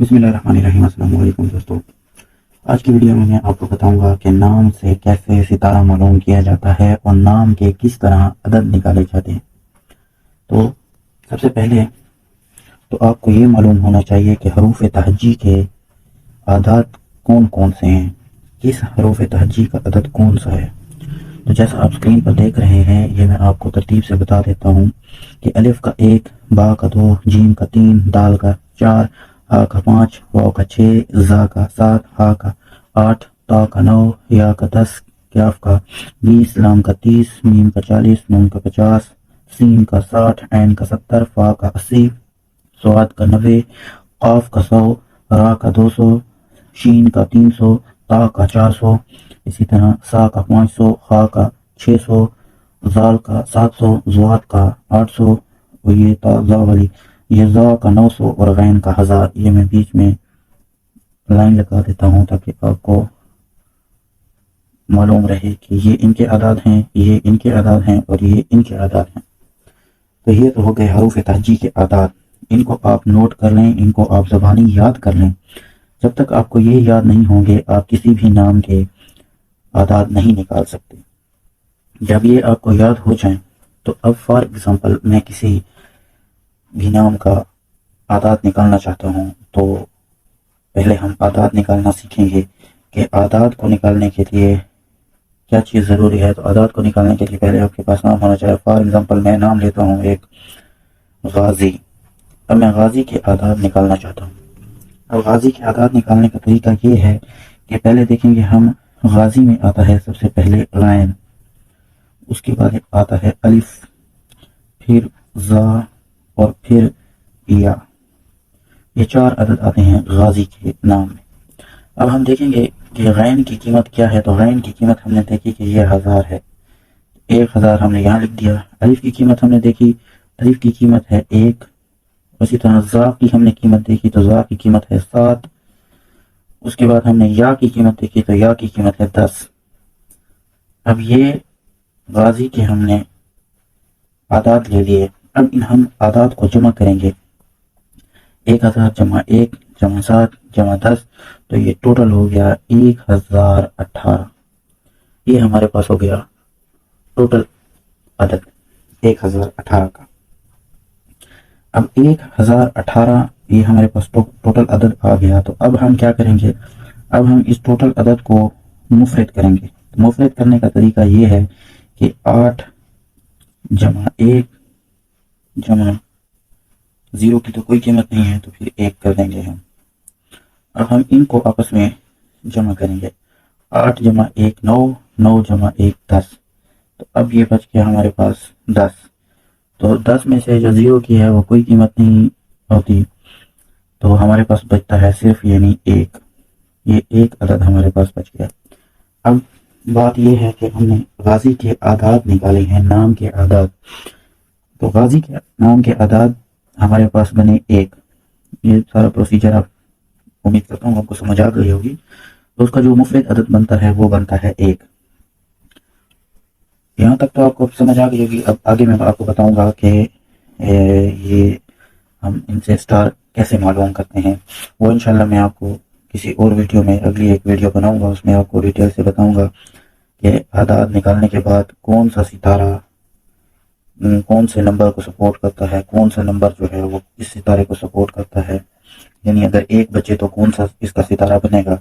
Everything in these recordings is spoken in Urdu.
بسم اللہ الرحمن الرحیم۔ السلام علیکم دوستو، آج کی ویڈیو میں آپ کو بتاؤں گا کہ نام سے کیسے ستارہ معلوم کیا جاتا ہے اور نام کے کس طرح عدد نکالے جاتے ہیں۔ تو سب سے پہلے تو آپ کو یہ معلوم ہونا چاہیے کہ حروف تہجی کے اعداد کون کون سے ہیں، کس حروف تہجی کا عدد کون سا ہے۔ تو جیسا آپ اسکرین پر دیکھ رہے ہیں، یہ میں آپ کو ترتیب سے بتا دیتا ہوں کہ الف کا 1، با کا 2، جیم کا 3، دال کا 4، ہا کا 5، واو کا 6، زا کا 7، ہا کا 8، تا کا 9، یا کا 10، کاف کا 20، لام کا 30، میم کا 40، نون کا 50، سین کا 60، عین کا 70، فا کا 80، صاد کا 90، قاف کا 100، را کا 200، شین کا 300، تا کا 400، اسی طرح سا کا 500، خا کا 600، زال کا 700، زواد کا 800، اور یہ تا زا والی یہ زا کا 900 اور غین کا 1000۔ یہ میں بیچ میں لائن لگا دیتا ہوں تاکہ آپ کو معلوم رہے کہ یہ ان کے اعداد ہیں، یہ ان کے اعداد ہیں اور یہ ان کے اعداد ہیں۔ تو یہ تو ہو گئے حروف تہجی کے اعداد، ان کو آپ نوٹ کر لیں، ان کو آپ زبانی یاد کر لیں۔ جب تک آپ کو یہ یاد نہیں ہوں گے آپ کسی بھی نام کے اعداد نہیں نکال سکتے۔ جب یہ آپ کو یاد ہو جائیں تو اب فار ایگزامپل میں کسی بھی نام کا اعداد نکالنا چاہتا ہوں، تو پہلے ہم اعداد نکالنا سیکھیں گے کہ اعداد کو نکالنے کے لیے کیا چیز ضروری ہے۔ تو اعداد کو نکالنے کے لیے پہلے آپ کے پاس نام ہونا چاہیے۔ فار ایگزامپل میں نام لیتا ہوں ایک غازی۔ اب میں غازی کے اعداد نکالنا چاہتا ہوں۔ اب غازی کے اعداد نکالنے کا طریقہ یہ ہے کہ پہلے دیکھیں گے ہم غازی میں آتا ہے سب سے پہلے غین، اس کے بعد آتا ہے الف، پھر زا اور پھر یا۔ یہ 4 عدد آتے ہیں غازی کے نام میں۔ اب ہم دیکھیں گے کہ غین کی قیمت کیا ہے۔ تو غین کی قیمت ہم نے دیکھی کہ یہ 1000 ہے، 1000 ہم نے یہاں لکھ دیا۔ الف کی قیمت ہم نے دیکھی، الف کی قیمت ہے 1۔ اسی طرح زا کی ہم نے قیمت دیکھی تو زا کی قیمت ہے 7۔ اس کے بعد ہم نے یا کی قیمت دیکھی تو یا کی قیمت ہے 10۔ اب یہ غازی کے ہم نے اعداد لے لیے۔ اب ان ہم اعداد کو جمع کریں گے، 1000 جمع 1 جمع 7 جمع 10، تو یہ ٹوٹل ہو گیا 1018۔ یہ ہمارے پاس ہو گیا ٹوٹل عدد 1018 کا۔ اب 1018 یہ ہمارے پاس ٹوٹل عدد آ گیا۔ تو اب ہم کیا کریں گے، اب ہم اس ٹوٹل عدد کو مفرد کریں گے۔ مفرد کرنے کا طریقہ یہ ہے کہ 8 جمع 1 جمع 0 کی تو کوئی قیمت نہیں ہے تو پھر 1 کر دیں گے ہم۔ اب ہم ان کو آپس میں جمع کریں گے، 8 جمع 1 9، 9 جمع 1 10۔ تو اب یہ بچ گیا ہمارے پاس 10۔ تو 10 میں سے جو 0 کی ہے وہ کوئی قیمت نہیں ہوتی، تو ہمارے پاس بچتا ہے صرف یعنی 1۔ یہ 1 عدد ہمارے پاس بچ گیا۔ اب بات یہ ہے کہ ہم نے غازی کے اعداد نکالے ہیں، نام کے اعداد۔ تو غازی کے نام کے اعداد ہمارے پاس بنے 1۔ یہ سارا پروسیجر آپ امید کرتا ہوں آپ کو سمجھ آ گئی ہوگی۔ تو اس کا جو مفرد عدد بنتا ہے وہ بنتا ہے 1۔ یہاں تک تو آپ کو سمجھ آ گئی ہوگی۔ اب آگے میں آپ کو بتاؤں گا کہ یہ ہم ان سے اسٹار کیسے معلوم کرتے ہیں، وہ انشاءاللہ میں آپ کو کسی اور ویڈیو میں، اگلی ایک ویڈیو بناؤں گا، اس میں آپ کو ڈیٹیل سے بتاؤں گا کہ اعداد نکالنے کے بعد کون سا ستارہ کون سے نمبر کو سپورٹ کرتا ہے، کون سا نمبر جو ہے وہ اس ستارے کو سپورٹ کرتا ہے، یعنی اگر 1 بچے تو کون سا اس کا ستارہ بنے گا۔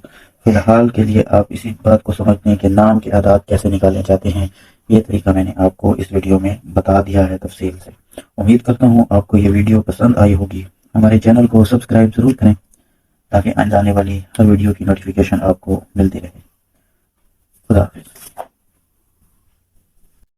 فی الحال کے لیے آپ اسی بات کو سمجھ لیں کہ نام کے اعداد کیسے نکالے جاتے ہیں۔ یہ طریقہ میں نے آپ کو اس ویڈیو میں بتا دیا ہے تفصیل سے۔ امید کرتا ہوں آپ کو یہ ویڈیو پسند آئی ہوگی۔ ہمارے چینل کو سبسکرائب ضرور کریں تاکہ آنے والی ہر ویڈیو کی نوٹیفیکیشن آپ کو ملتی رہے۔ خدا حافظ۔